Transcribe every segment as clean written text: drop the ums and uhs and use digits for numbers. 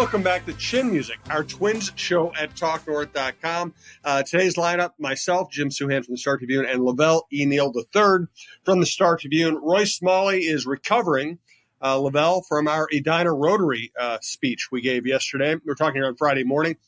Welcome back to Chin Music, our Twins show at TalkNorth.com. Today's lineup, myself, Jim Souhan from the Star Tribune, and LaVelle Neal III from the Star Tribune. Royce Smalley is recovering, LaVelle, from our Edina Rotary speech we gave yesterday. We were talking here on Friday morning,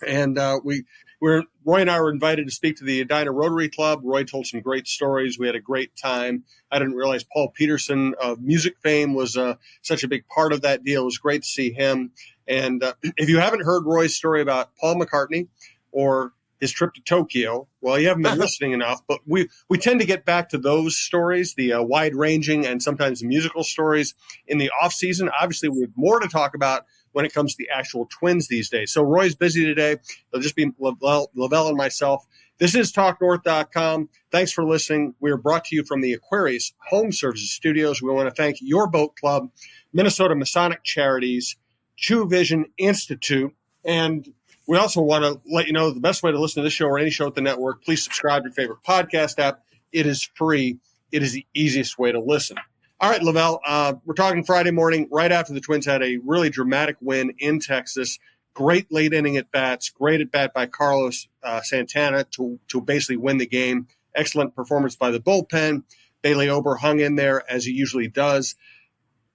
and Roy and I were invited to speak to the Edina Rotary Club. Roy told some great stories. We had a great time. I didn't realize Paul Peterson of music fame was such a big part of that deal. It was great to see him. And if you haven't heard Roy's story about Paul McCartney or his trip to Tokyo, well, you haven't been listening enough. But we tend to get back to those stories, the wide-ranging and sometimes musical stories in the off-season. Obviously, we have more to talk about when it comes to the actual Twins these days. So Roy's busy today. It'll just be LaVelle and myself. This is TalkNorth.com. Thanks for listening. We are brought to you from the Aquarius Home Services Studios. We want to thank your boat club, Minnesota Masonic Charities, True Vision Institute, and we also want to let you know the best way to listen to this show or any show at the network, please subscribe to your favorite podcast app. It is free. It is the easiest way to listen. All right, LaVelle, we're talking Friday morning, right after the Twins had a really dramatic win in Texas. Great late inning at-bats, great at-bat by Carlos Santana to basically win the game. Excellent performance by the bullpen. Bailey Ober hung in there, as he usually does.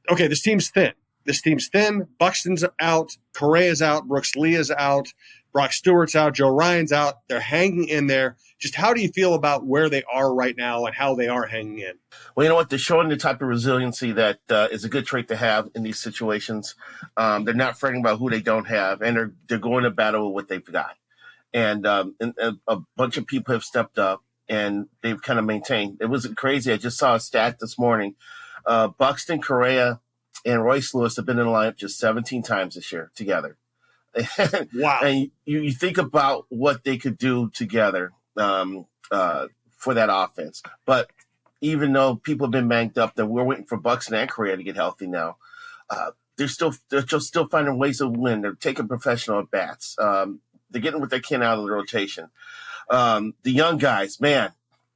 Okay, this team's thin. Buxton's out. Correa's out. Brooks Lee is out. Brock Stewart's out. Joe Ryan's out. They're hanging in there. Just how do you feel about where they are right now and how they are hanging in? Well, you know what? They're showing the type of resiliency that is a good trait to have in these situations. They're not fretting about who they don't have, and they're going to battle with what they've got. And a bunch of people have stepped up, and they've kind of maintained. It wasn't crazy. I just saw a stat this morning. Buxton, Correa, and Royce Lewis have been in the lineup just 17 times this year together. Wow. And you think about what they could do together for that offense. But even though people have been banged up, that we're waiting for Buxton and Correa to get healthy now, they're still finding ways to win. They're taking professional at bats. They're getting what they can out of the rotation. The young guys, man,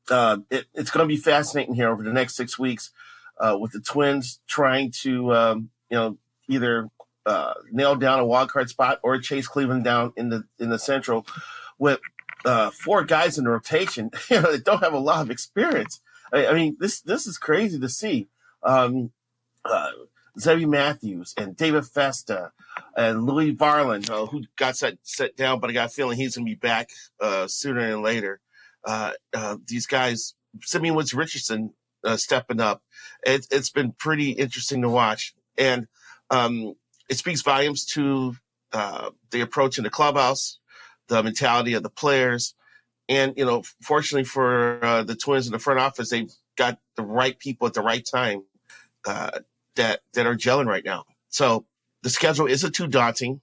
it's going to be fascinating here over the next 6 weeks. With the Twins trying to, either nail down a wild card spot or chase Cleveland down in the Central, with 4 guys in the rotation, that don't have a lot of experience. I mean, this is crazy to see. Zebby Matthews and David Festa and Louis Varland, who got set down, but I got a feeling he's going to be back sooner than later. These guys, Simeon Woods Richardson, stepping up. It's been pretty interesting to watch. And it speaks volumes to the approach in the clubhouse, the mentality of the players. And, fortunately for the Twins in the front office, they've got the right people at the right time that are gelling right now. So the schedule isn't too daunting.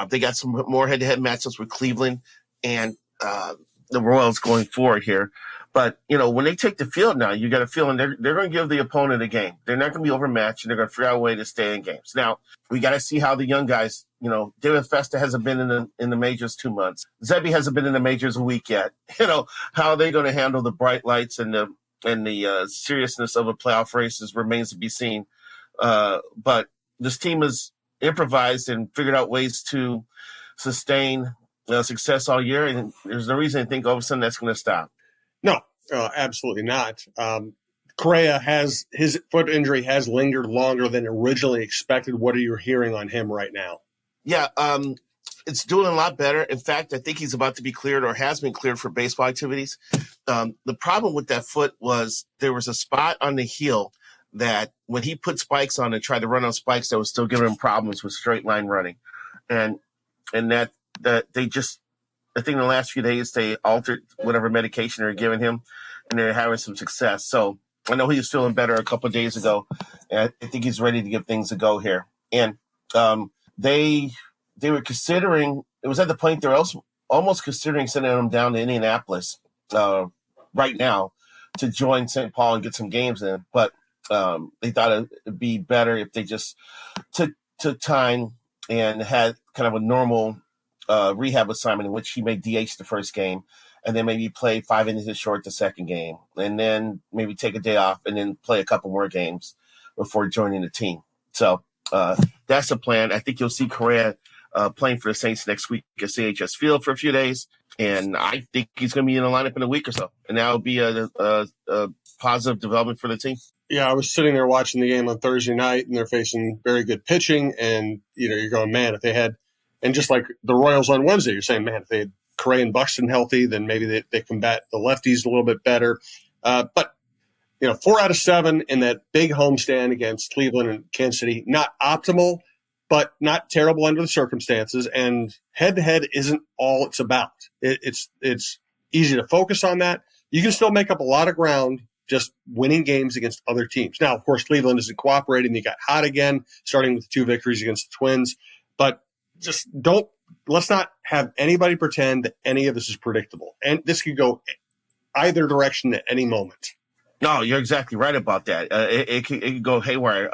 They got some more head-to-head matchups with Cleveland and the Royals going forward here. But, when they take the field now, you got a feeling they're going to give the opponent a game. They're not going to be overmatched, and they're going to figure out a way to stay in games. Now, we got to see how the young guys, David Festa hasn't been in the majors 2 months. Zebby hasn't been in the majors a week yet. How are they going to handle the bright lights and the seriousness of a playoff race remains to be seen. But this team has improvised and figured out ways to sustain success all year, and there's no reason to think all of a sudden that's going to stop. No, absolutely not. Correa his foot injury has lingered longer than originally expected. What are you hearing on him right now? Yeah, it's doing a lot better. In fact, I think he's about to be cleared or has been cleared for baseball activities. The problem with that foot was there was a spot on the heel that when he put spikes on and tried to run on spikes, that was still giving him problems with straight line running. And that they just, I think in the last few days, they altered whatever medication they're giving him, and they're having some success. So I know he was feeling better a couple of days ago, and I think he's ready to give things a go here. And they were considering, it was at the point they're almost considering sending him down to Indianapolis right now to join St. Paul and get some games in. But they thought it'd be better if they just took time and had kind of a normal rehab assignment in which he may DH the first game and then maybe play 5 innings short the second game, and then maybe take a day off and then play a couple more games before joining the team. So That's the plan. I think you'll see Correa playing for the Saints next week at CHS Field for a few days, and I think he's going to be in the lineup in a week or so, and that will be a positive development for the team. Yeah, I was sitting there watching the game on Thursday night, and they're facing very good pitching, and you're going, man, if they had, and just like the Royals on Wednesday, you're saying, man, if they had Correa and Buxton healthy, then maybe they combat the lefties a little bit better. But 4 out of 7 in that big homestand against Cleveland and Kansas City, not optimal, but not terrible under the circumstances. And head-to-head isn't all it's about. It's easy to focus on that. You can still make up a lot of ground just winning games against other teams. Now, of course, Cleveland isn't cooperating. They got hot again, starting with 2 victories against the Twins. But just let's not have anybody pretend that any of this is predictable. And this could go either direction at any moment. No, you're exactly right about that. It could go haywire.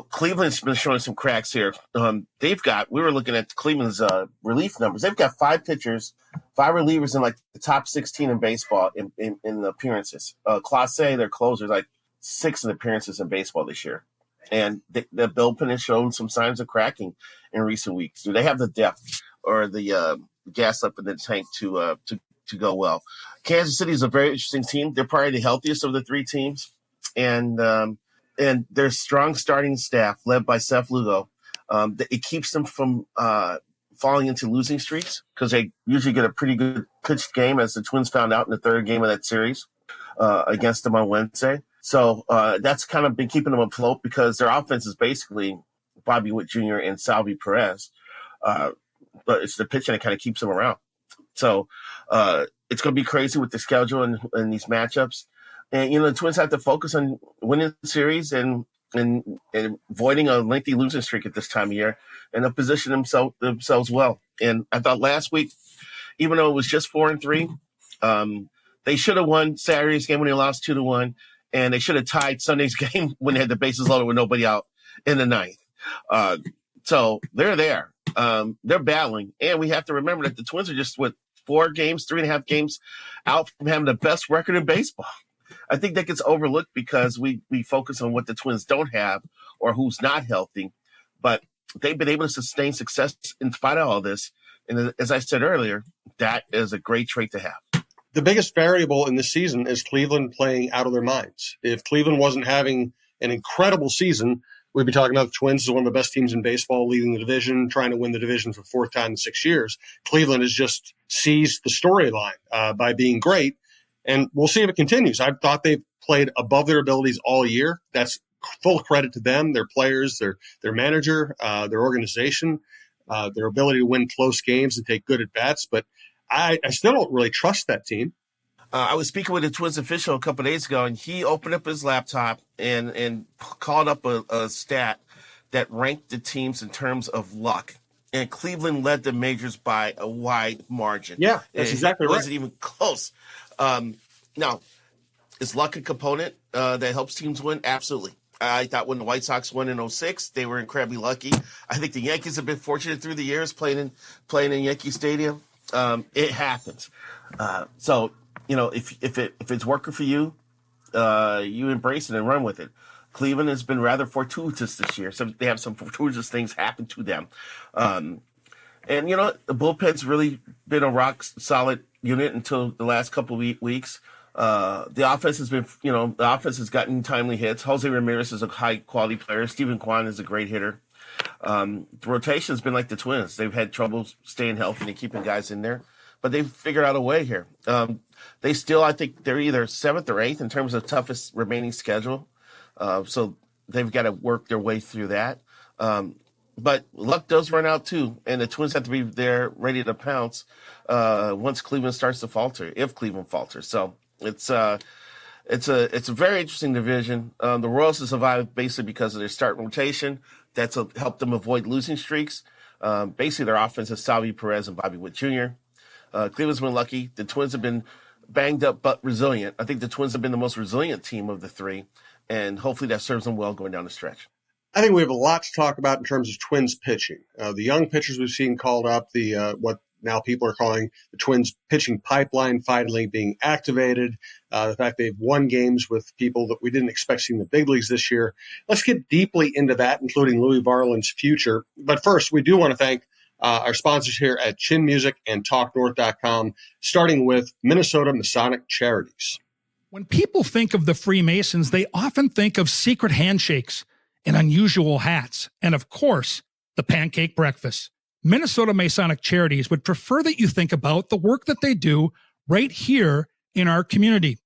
Cleveland's been showing some cracks here. We were looking at Cleveland's relief numbers. They've got 5 pitchers, 5 relievers in like the top 16 in baseball in the appearances. Clase, their closer, like 6 in appearances in baseball this year. And the bullpen has shown some signs of cracking in recent weeks. Do they have the depth or the gas up in the tank to go well? Kansas City is a very interesting team. They're probably the healthiest of the 3 teams, and their strong starting staff led by Seth Lugo. It keeps them from falling into losing streaks because they usually get a pretty good pitched game, as the Twins found out in the 3rd game of that series against them on Wednesday. So that's kind of been keeping them afloat because their offense is basically Bobby Witt Jr. and Salvi Perez, but it's the pitching that kind of keeps them around. So it's going to be crazy with the schedule and these matchups. And, the Twins have to focus on winning the series and avoiding a lengthy losing streak at this time of year, and they'll position themselves well. And I thought last week, even though it was just 4-3, they should have won Saturday's game when they lost 2-1, and they should have tied Sunday's game when they had the bases loaded with nobody out in the 9th. So they're there. They're battling. And we have to remember that the Twins are just, 3.5 games out from having the best record in baseball. I think that gets overlooked because we focus on what the Twins don't have or who's not healthy. But they've been able to sustain success in spite of all this. And as I said earlier, that is a great trait to have. The biggest variable in this season is Cleveland playing out of their minds. If Cleveland wasn't having an incredible season, we'd be talking about the Twins as one of the best teams in baseball, leading the division, trying to win the division for the 4th time in 6 years. Cleveland has just seized the storyline by being great, and we'll see if it continues. I thought they've played above their abilities all year. That's full credit to them, their players, their manager, their organization, their ability to win close games and take good at-bats. But I still don't really trust that team. I was speaking with a Twins official a couple of days ago, and he opened up his laptop and called up a stat that ranked the teams in terms of luck. And Cleveland led the majors by a wide margin. Yeah, that's exactly right. It wasn't even close. Now, is luck a component that helps teams win? Absolutely. I thought when the White Sox won in 2006, they were incredibly lucky. I think the Yankees have been fortunate through the years playing in Yankee Stadium. It happens. So, if it's working for you, you embrace it and run with it. Cleveland has been rather fortuitous this year. So they have some fortuitous things happen to them. And the bullpen's really been a rock solid unit until the last couple of weeks. The offense has been, the offense has gotten timely hits. Jose Ramirez is a high quality player. Stephen Kwan is a great hitter. The rotation has been like the Twins. They've had trouble staying healthy and keeping guys in there, but they've figured out a way here. They still, I think they're either 7th or 8th in terms of toughest remaining schedule. So they've got to work their way through that. But luck does run out too, and the Twins have to be there ready to pounce once Cleveland starts to falter, if Cleveland falters. So it's a very interesting division. The Royals have survived basically because of their start rotation. That's helped them avoid losing streaks. Basically, their offense is Salvi Perez and Bobby Witt Jr. Cleveland's been lucky. The Twins have been banged up but resilient. I think the Twins have been the most resilient team of the 3, and hopefully that serves them well going down the stretch. I think we have a lot to talk about in terms of Twins pitching. The young pitchers we've seen called up, what now people are calling the Twins pitching pipeline finally being activated. The fact they've won games with people that we didn't expect seeing the big leagues this year. Let's get deeply into that, including Louis Varland's future. But first, we do want to thank our sponsors here at Chin Music and TalkNorth.com, starting with Minnesota Masonic Charities. When people think of the Freemasons, they often think of secret handshakes and unusual hats, and of course, the pancake breakfast. Minnesota Masonic Charities would prefer that you think about the work that they do right here in our community.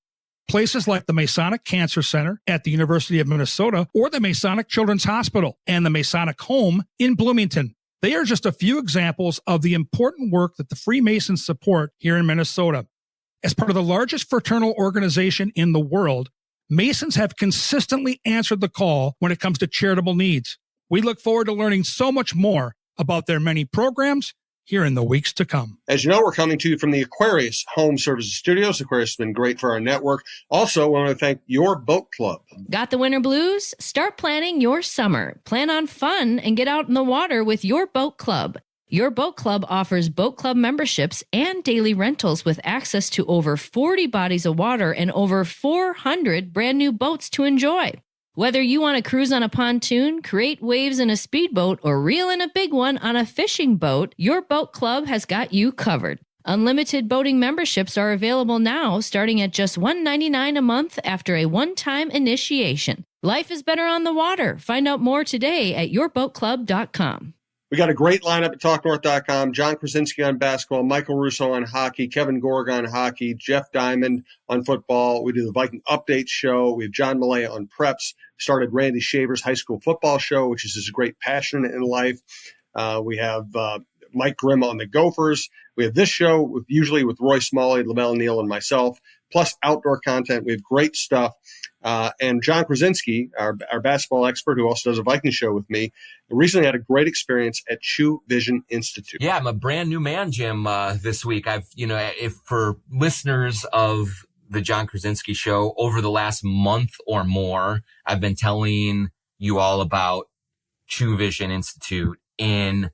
Places like the Masonic Cancer Center at the University of Minnesota or the Masonic Children's Hospital and the Masonic Home in Bloomington. They are just a few examples of the important work that the Freemasons support here in Minnesota. As part of the largest fraternal organization in the world, Masons have consistently answered the call when it comes to charitable needs. We look forward to learning so much more about their many programs here in the weeks to come. As you know, we're coming to you from the Aquarius Home Services Studios. Aquarius has been great for our network. Also, I want to thank Your Boat Club. Got the winter blues? Start planning your summer. Plan on fun and get out in the water with Your Boat Club. Your Boat Club offers boat club memberships and daily rentals with access to over 40 bodies of water and over 400 brand new boats to enjoy. Whether you want to cruise on a pontoon, create waves in a speedboat, or reel in a big one on a fishing boat, Your Boat Club has got you covered. Unlimited boating memberships are available now, starting at just $1.99 a month after a one-time initiation. Life is better on the water. Find out more today at yourboatclub.com. We got a great lineup at TalkNorth.com. John Krasinski on basketball, Michael Russo on hockey, Kevin Gorg on hockey, Jeff Diamond on football. We do the Viking Update show. We have John Malaya on preps. Started Randy Shaver's high school football show, which is his great passion in life. We have Mike Grimm on the Gophers. We have this show usually with Royce Lewis, LaVelle, Neal, and myself, plus outdoor content. We have great stuff. And John Krasinski, our basketball expert, who also does a Viking show with me, recently had a great experience at True Vision Institute. Yeah, I'm a brand new man, Jim, this week. If for listeners of the John Krasinski show over the last month or more, I've been telling you all about True Vision Institute in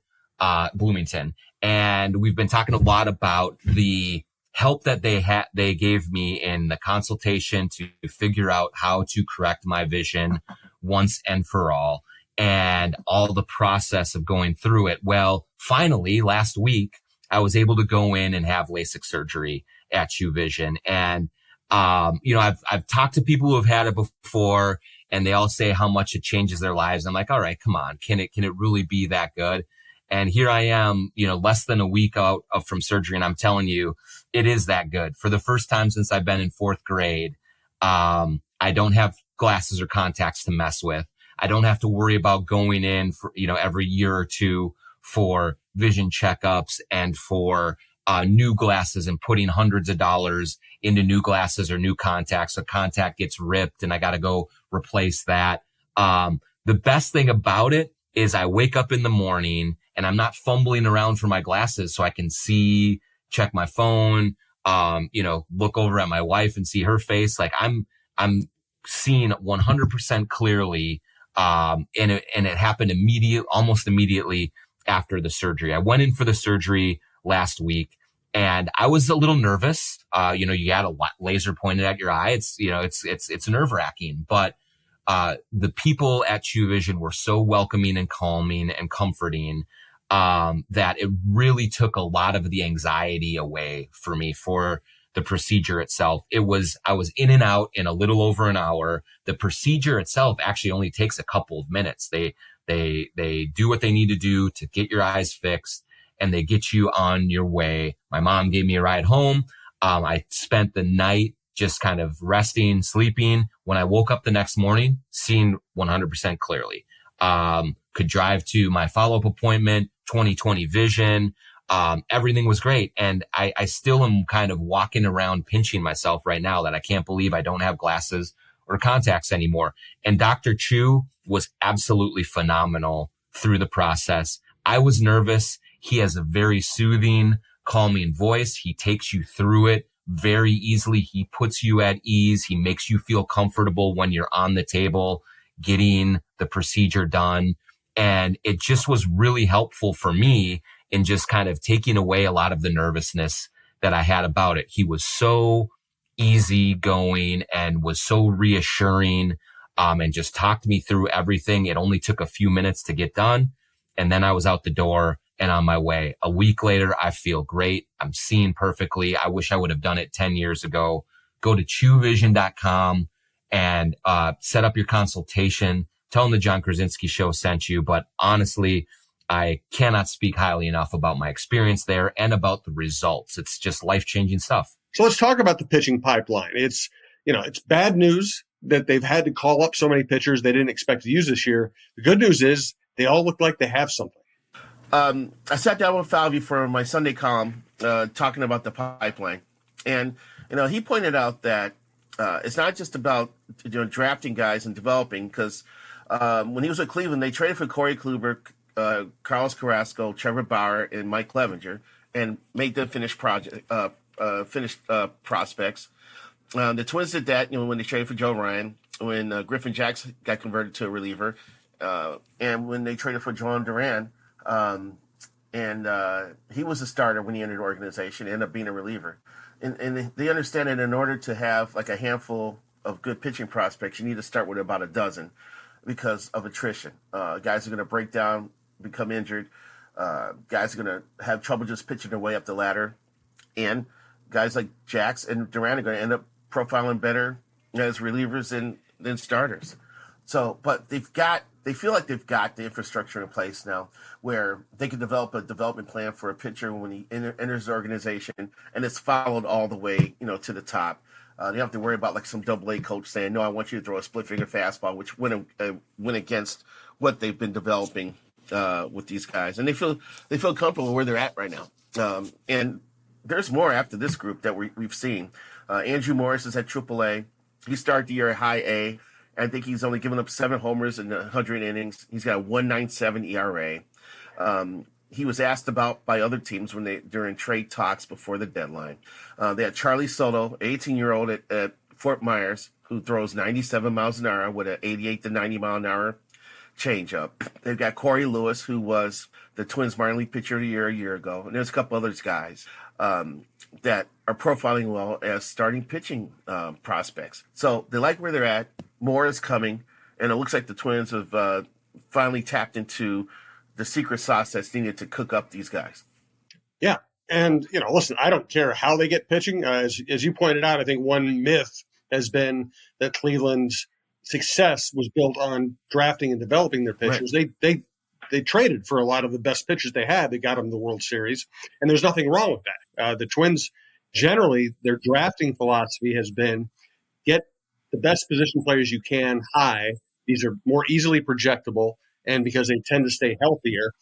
Bloomington. And we've been talking a lot about the help that they gave me in the consultation to figure out how to correct my vision once and for all, and all the process of going through it. Well, finally, last week, I was able to go in and have LASIK surgery at True Vision. And, I've talked to people who have had it before, and they all say how much it changes their lives. I'm like, all right, come on. Can it really be that good? And here I am, less than a week out from surgery. And I'm telling you, it is that good. For the first time since I've been in fourth grade, I don't have glasses or contacts to mess with. I don't have to worry about going in for, every year or two for vision checkups and for new glasses and putting hundreds of dollars into new glasses or new contacts. A contact gets ripped and I got to go replace that. The best thing about it is I wake up in the morning and I'm not fumbling around for my glasses so I can see, check my phone, look over at my wife and see her face. Like I'm seeing 100% clearly. And it happened almost immediately after the surgery. I went in for the surgery last week and I was a little nervous. You had a laser pointed at your eye. It's nerve wracking, but the people at True Vision were so welcoming and calming and comforting, that it really took a lot of the anxiety away for me for the procedure itself. I was in and out in a little over an hour. The procedure itself actually only takes a couple of minutes. They do what they need to do to get your eyes fixed and they get you on your way. My mom gave me a ride home. I spent the night just kind of resting, sleeping. When I woke up the next morning, seeing 100% clearly, could drive to my follow-up appointment, 20/20 vision. Everything was great. And I still am kind of walking around pinching myself right now that I can't believe I don't have glasses or contacts anymore. And Dr. Chu was absolutely phenomenal through the process. I was nervous. He has a very soothing, calming voice. He takes you through it very easily. He puts you at ease. He makes you feel comfortable when you're on the table getting the procedure done. And it just was really helpful for me. in just kind of taking away a lot of the nervousness that I had about it. He was so easygoing and was so reassuring, and just talked me through everything. It only took a few minutes to get done. And then I was out the door and on my way. A week later, I feel great. I'm seeing perfectly. I wish I would have done it 10 years ago. Go to chewvision.com and set up your consultation. Tell them the John Krasinski Show sent you. But honestly, I cannot speak highly enough about my experience there and about the results. It's just life-changing stuff. So let's talk about the pitching pipeline. It's bad news that they've had to call up so many pitchers they didn't expect to use this year. The good news is they all look like they have something. I sat down with Falvey for my Sunday column talking about the pipeline. And, he pointed out that it's not just about drafting guys and developing, because when he was at Cleveland, they traded for Corey Kluber, Carlos Carrasco, Trevor Bauer, and Mike Clevenger, and made them finished prospects. The Twins did that, when they traded for Joe Ryan, when Griffin Jackson got converted to a reliever, and when they traded for Joan Duran, he was a starter when he entered the organization, ended up being a reliever. And they understand that in order to have like a handful of good pitching prospects, you need to start with about a dozen because of attrition. Guys are going to break down, become injured. Guys are going to have trouble just pitching their way up the ladder. And guys like Jax and Duran are going to end up profiling better as relievers than starters. So, but they feel like they've got the infrastructure in place now where they can develop a development plan for a pitcher when he enters the organization, and it's followed all the way, to the top. They don't have to worry about like some AA coach saying, no, I want you to throw a split finger fastball, which went against what they've been developing with these guys. And they feel comfortable where they're at right now. And there's more after this group that we've seen. Andrew Morris is at AAA. He started the year at high A. I think he's only given up 7 homers in 100 innings. He's got a 1.97 ERA. He was asked about by other teams during trade talks before the deadline. They had Charlie Soto, 18-year-old at Fort Myers, who throws 97 miles an hour with an 88 to 90 mile an hour changeup. They've got Corey Lewis, who was the Twins minor league pitcher of the year a year ago, and there's a couple other guys that are profiling well as starting pitching prospects. So they like where they're at. More is coming, and it looks like the Twins have finally tapped into the secret sauce that's needed to cook up these guys. Yeah, and listen, I don't care how they get pitching. As you pointed out, I think one myth has been that Cleveland's success was built on drafting and developing their pitchers. Right. They traded for a lot of the best pitchers they had. They got them the World Series, and there's nothing wrong with that. The Twins, generally, their drafting philosophy has been get the best position players you can high. These are more easily projectable, and because they tend to stay healthier.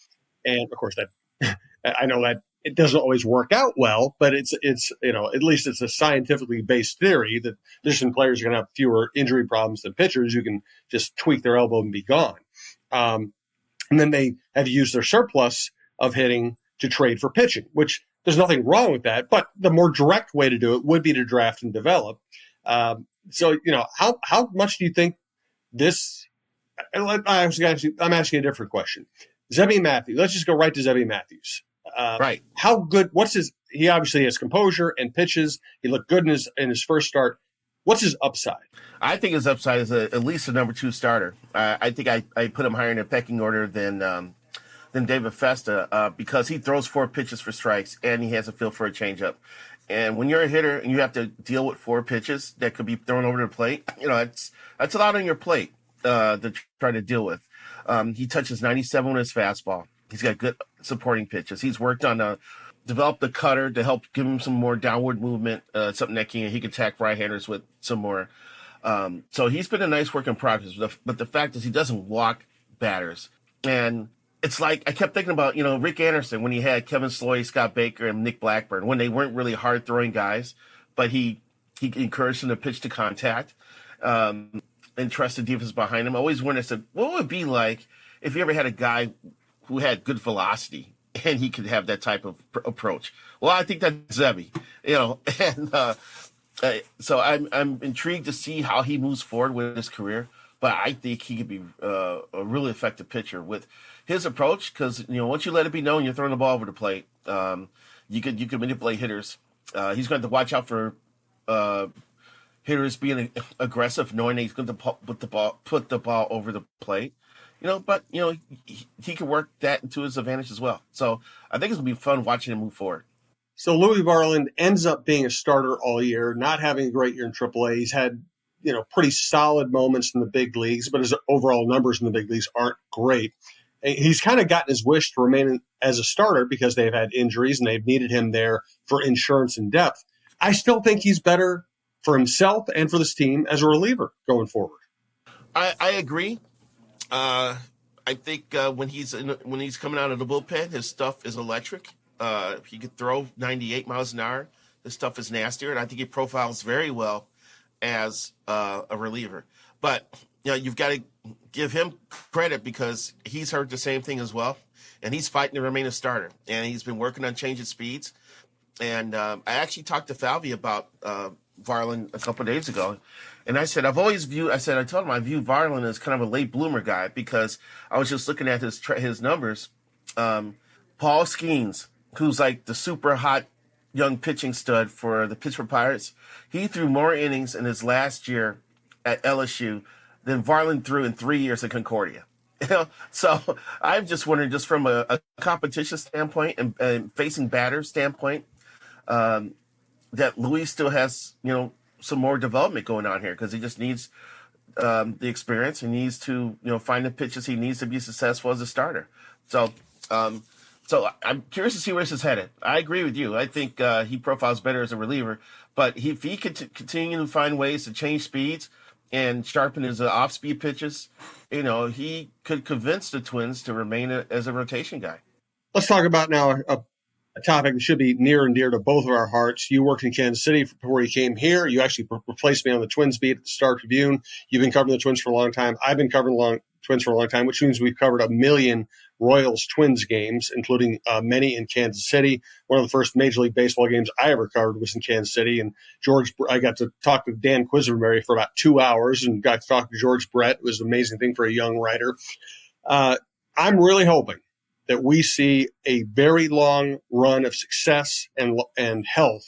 And of course, that I know that it doesn't always work out well, but it's at least it's a scientifically based theory that position players are going to have fewer injury problems than pitchers who can just tweak their elbow and be gone. And then they have used their surplus of hitting to trade for pitching, which there's nothing wrong with that. But the more direct way to do it would be to draft and develop. So, how much do you think this – I'm asking a different question. Zebby Matthews, let's just go right to Zebby Matthews. Right. How good – he obviously has composure and pitches. He looked good in his first start. What's his upside? I think his upside is at least a number 2 starter. I think I put him higher in a pecking order than David Festa because he throws 4 pitches for strikes and he has a feel for a changeup. And when you're a hitter and you have to deal with 4 pitches that could be thrown over the plate, that's a lot on your plate to try to deal with. He touches 97 with his fastball. He's got good supporting pitches. He's worked on developed the cutter to help give him some more downward movement, something that he can attack right-handers with some more. So he's been a nice work in progress. But the fact is he doesn't walk batters. And it's like I kept thinking about, Rick Anderson when he had Kevin Sloy, Scott Baker, and Nick Blackburn, when they weren't really hard-throwing guys, but he encouraged them to pitch to contact and trust the defense behind him. I always wondered, I said, what would it be like if you ever had a guy who had good velocity and he could have that type of approach? Well, I think that's Zebby, and so I'm intrigued to see how he moves forward with his career. But I think he could be a really effective pitcher with his approach, because once you let it be known you're throwing the ball over the plate, you could manipulate hitters. He's going to watch out for hitters being aggressive, knowing that he's going to put the ball over the plate. But he can work that into his advantage as well. So I think it's going to be fun watching him move forward. So Louis Varland ends up being a starter all year, not having a great year in AAA. He's had pretty solid moments in the big leagues, but his overall numbers in the big leagues aren't great. He's kind of gotten his wish to remain as a starter because they've had injuries and they've needed him there for insurance and depth. I still think he's better for himself and for this team as a reliever going forward. I agree. I think when he's coming out of the bullpen, his stuff is electric. He could throw 98 miles an hour. His stuff is nastier, and I think he profiles very well as a reliever. But you've got to give him credit because he's heard the same thing as well, and he's fighting to remain a starter. And he's been working on changing speeds. And I actually talked to Falvey about Varland a couple of days ago, and I said I told him I view Varland as kind of a late bloomer guy because I was just looking at his numbers. Paul Skeens, who's like the super hot young pitching stud for the Pittsburgh Pirates, he threw more innings in his last year at LSU than Varland threw in 3 years at Concordia. So I'm just wondering, just from a competition standpoint and facing batters standpoint, that Louis still has some more development going on here because he just needs the experience. He needs to find the pitches he needs to be successful as a starter. So I'm curious to see where this is headed. I agree with you. I think he profiles better as a reliever, but if he could continue to find ways to change speeds and sharpen his off-speed pitches, he could convince the Twins to remain as a rotation guy. Let's talk about now a topic that should be near and dear to both of our hearts. You worked in Kansas City before you came here. You actually replaced me on the Twins beat at the Star Tribune. You've been covering the Twins for a long time. I've been covering the Twins for a long time, which means we've covered 1 million Royals-Twins games, including many in Kansas City. One of the first Major League Baseball games I ever covered was in Kansas City. And I got to talk to Dan Quisenberry for about 2 hours and got to talk to George Brett. It was an amazing thing for a young writer. I'm really hoping that we see a very long run of success and health.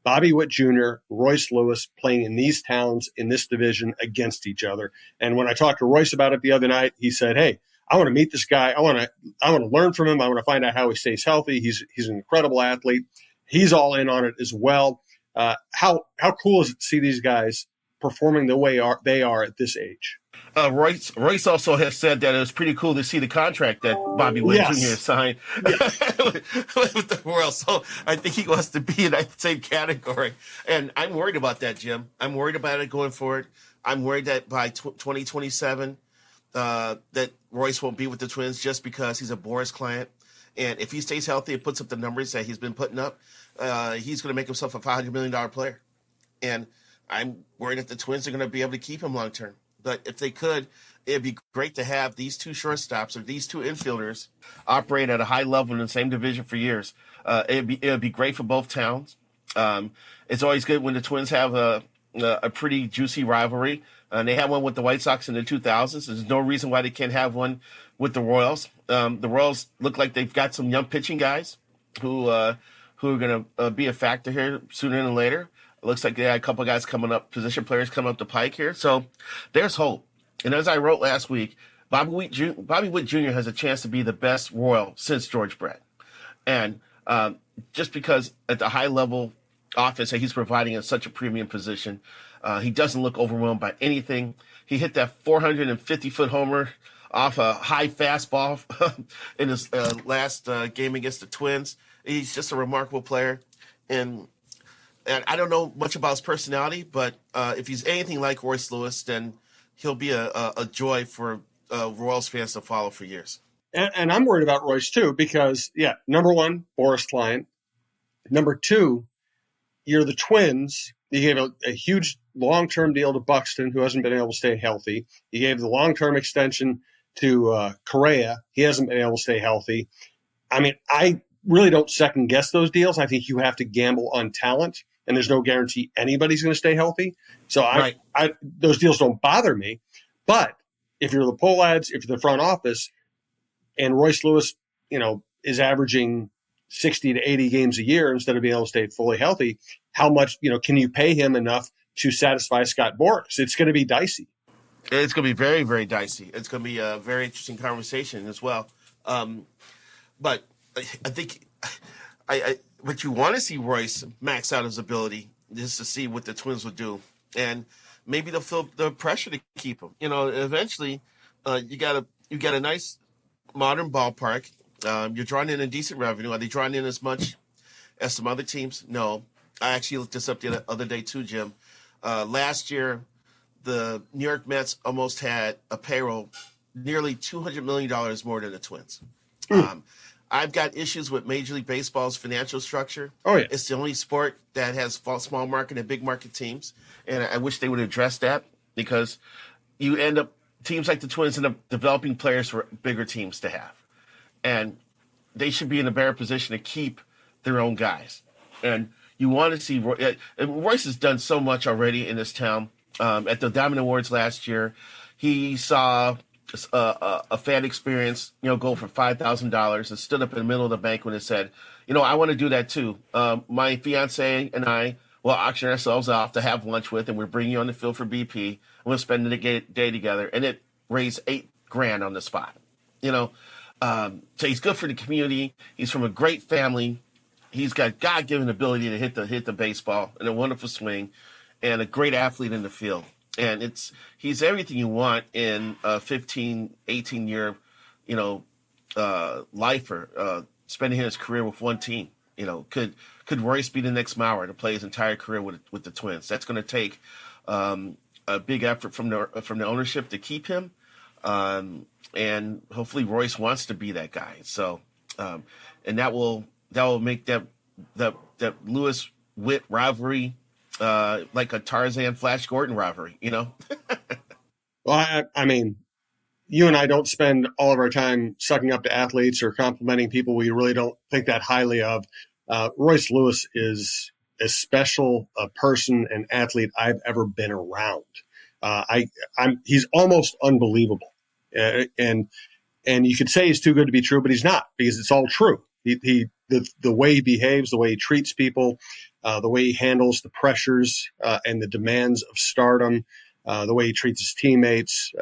Bobby Witt Jr., Royce Lewis playing in these towns in this division against each other. And when I talked to Royce about it the other night, he said, "Hey, I want to meet this guy. I want to learn from him. I want to find out how he stays healthy. He's an incredible athlete. He's all in on it as well." How cool is it to see these guys performing the way they are at this age? Royce also has said that it was pretty cool to see the contract that Bobby Witt Jr. signed with the Royals. So I think he wants to be in that same category. And I'm worried about that, Jim. I'm worried about it going forward. I'm worried that by 2027 that Royce won't be with the Twins just because he's a Boras client. And if he stays healthy and puts up the numbers that he's been putting up, he's going to make himself a $500 million player. And I'm worried that the Twins are going to be able to keep him long term. But if they could, it'd be great to have these two shortstops or these two infielders operate at a high level in the same division for years. It'd be great for both towns. It's always good when the Twins have a pretty juicy rivalry. They had one with the White Sox in the 2000s. There's no reason why they can't have one with the Royals. The Royals look like they've got some young pitching guys who are going to be a factor here sooner than later. It looks like they had a couple of guys position players coming up the pike here. So there's hope. And as I wrote last week, Bobby Witt Jr. has a chance to be the best Royal since George Brett. And just because at the high level offense that he's providing in such a premium position, he doesn't look overwhelmed by anything. He hit that 450-foot homer off a high fastball in his last game against the Twins. He's just a remarkable player. And I don't know much about his personality, but if he's anything like Royce Lewis, then he'll be a joy for Royals fans to follow for years. And I'm worried about Royce, too, because, number one, Boras client. Number two, you're the Twins. You gave a huge long-term deal to Buxton, who hasn't been able to stay healthy. You gave the long-term extension to Correa. He hasn't been able to stay healthy. I mean, I really don't second-guess those deals. I think you have to gamble on talent, and there's no guarantee anybody's going to stay healthy. So those deals don't bother me. But if you're the Pohlads, if you're the front office, and Royce Lewis, is averaging 60 to 80 games a year instead of being able to stay fully healthy, how much, can you pay him enough to satisfy Scott Boras? It's going to be dicey. It's going to be very, very dicey. It's going to be a very interesting conversation as well. But I think what you want to see Royce max out his ability is to see what the Twins would do. And maybe they'll feel the pressure to keep him. Eventually you got a nice modern ballpark. You're drawing in a decent revenue. Are they drawing in as much as some other teams? No. I actually looked this up the other day too, Jim. Last year, the New York Mets almost had a payroll nearly $200 million more than the Twins. I've got issues with Major League Baseball's financial structure. Oh, yeah. It's the only sport that has small market and big market teams. And I wish they would address that, because you end up, teams like the Twins end up developing players for bigger teams to have. And they should be in a better position to keep their own guys. And you want to see Royce has done so much already in this town. At the Diamond Awards last year, he saw a fan experience, go for $5,000, and stood up in the middle of the banquet and said, I want to do that too. My fiance and I will auction ourselves off to have lunch with, and we're bringing you on the field for BP, and we'll spend the day together. And it raised $8,000 on the spot. So he's good for the community. He's from a great family. He's got God-given ability to hit the baseball and a wonderful swing, and a great athlete in the field. And he's everything you want in a 15, 18-year, lifer, spending his career with one team. Could Royce be the next Mauer to play his entire career with the Twins? That's going to take a big effort from the ownership to keep him. And hopefully Royce wants to be that guy. So, and that will make that Lewis Witt rivalry like a Tarzan Flash Gordon rivalry, Well, I mean, you and I don't spend all of our time sucking up to athletes or complimenting people we really don't think that highly of. Royce Lewis is as special a person and athlete I've ever been around. He's almost unbelievable. And you could say he's too good to be true, but he's not, because it's all true. The way he behaves, the way he treats people, the way he handles the pressures and the demands of stardom, the way he treats his teammates.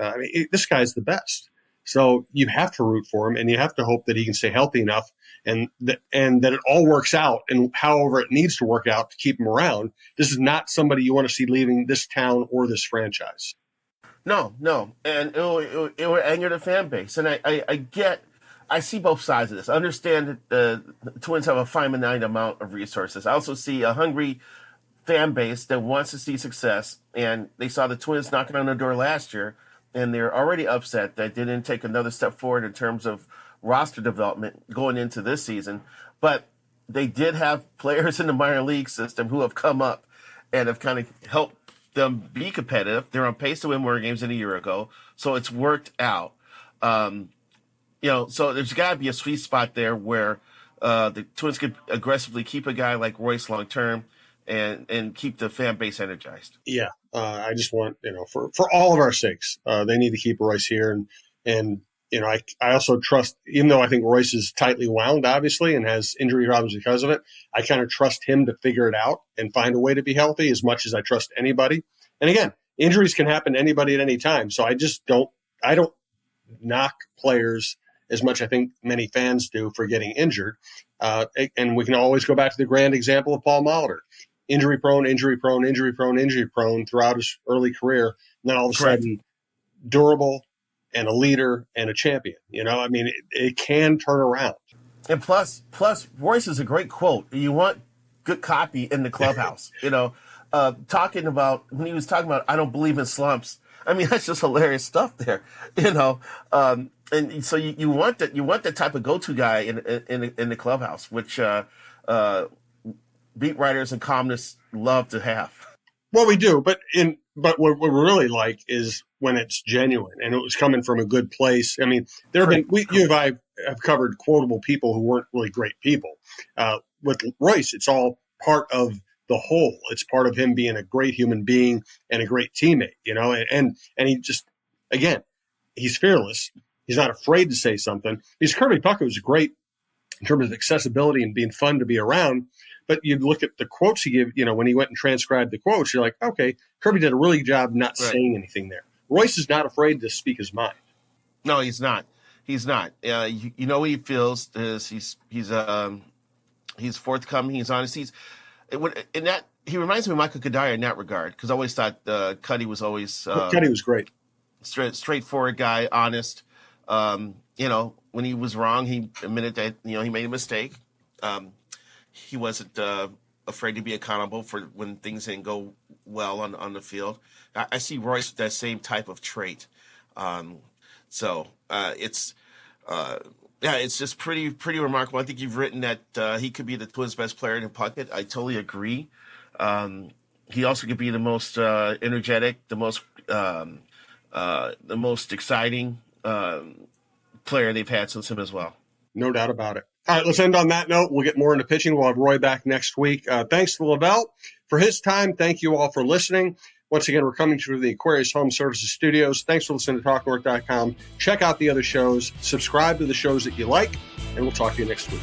This guy's the best. So you have to root for him, and you have to hope that he can stay healthy enough, and that it all works out, and however it needs to work out to keep him around. This is not somebody you want to see leaving this town or this franchise. No, and it will anger the fan base. And I see both sides of this. I understand that the Twins have a finite amount of resources. I also see a hungry fan base that wants to see success, and they saw the Twins knocking on the door last year, and they're already upset that they didn't take another step forward in terms of roster development going into this season. But they did have players in the minor league system who have come up and have kind of helped them be competitive. They're on pace to win more games than a year ago, so it's worked out. So there's got to be a sweet spot there where the Twins could aggressively keep a guy like Royce long term and keep the fan base energized. Yeah, I just want for all of our sakes, they need to keep Royce here, and I also trust, even though I think Royce is tightly wound, obviously, and has injury problems because of it, I kind of trust him to figure it out and find a way to be healthy as much as I trust anybody. And again, injuries can happen to anybody at any time. So I don't knock players as much I think many fans do for getting injured. And we can always go back to the grand example of Paul Molitor. Injury prone throughout his early career. And then all of a sudden, durable and a leader and a champion. It can turn around. And plus, Royce is a great quote. You want good copy in the clubhouse. Talking about, when he was talking about, I don't believe in slumps. That's just hilarious stuff there. And so you want that type of go-to guy in the clubhouse, which beat writers and columnists love to have. Well, we do, but what we really like is when it's genuine and it was coming from a good place. There have been, you and I have covered quotable people who weren't really great people. With Royce, it's all part of the whole. It's part of him being a great human being and a great teammate, and he just, again, he's fearless. He's not afraid to say something. Because Kirby Puckett was great in terms of accessibility and being fun to be around. But you look at the quotes he gave, when he went and transcribed the quotes, you're like, okay, Kirby did a really good job not saying anything there. Royce is not afraid to speak his mind. No, he's not. He's not. You know what he feels is he's forthcoming. He's honest. He reminds me of Michael Kadire in that regard, because I always thought Cuddy was always Cuddy was great. Straightforward guy, honest. When he was wrong, he admitted that he made a mistake. He wasn't afraid to be accountable for when things didn't go well on the field. I see Royce with that same type of trait. It's just pretty remarkable. I think you've written that he could be the Twins' best player in Puckett. I totally agree. He also could be the most energetic, the most exciting player they've had since him as well. No doubt about it. All right, let's end on that note. We'll get more into pitching. We'll have Roy back next week. Thanks to LaVelle for his time. Thank you all for listening. Once again, we're coming to the Aquarius Home Services Studios. Thanks for listening to TalkNorth.com. Check out the other shows. Subscribe to the shows that you like, and we'll talk to you next week.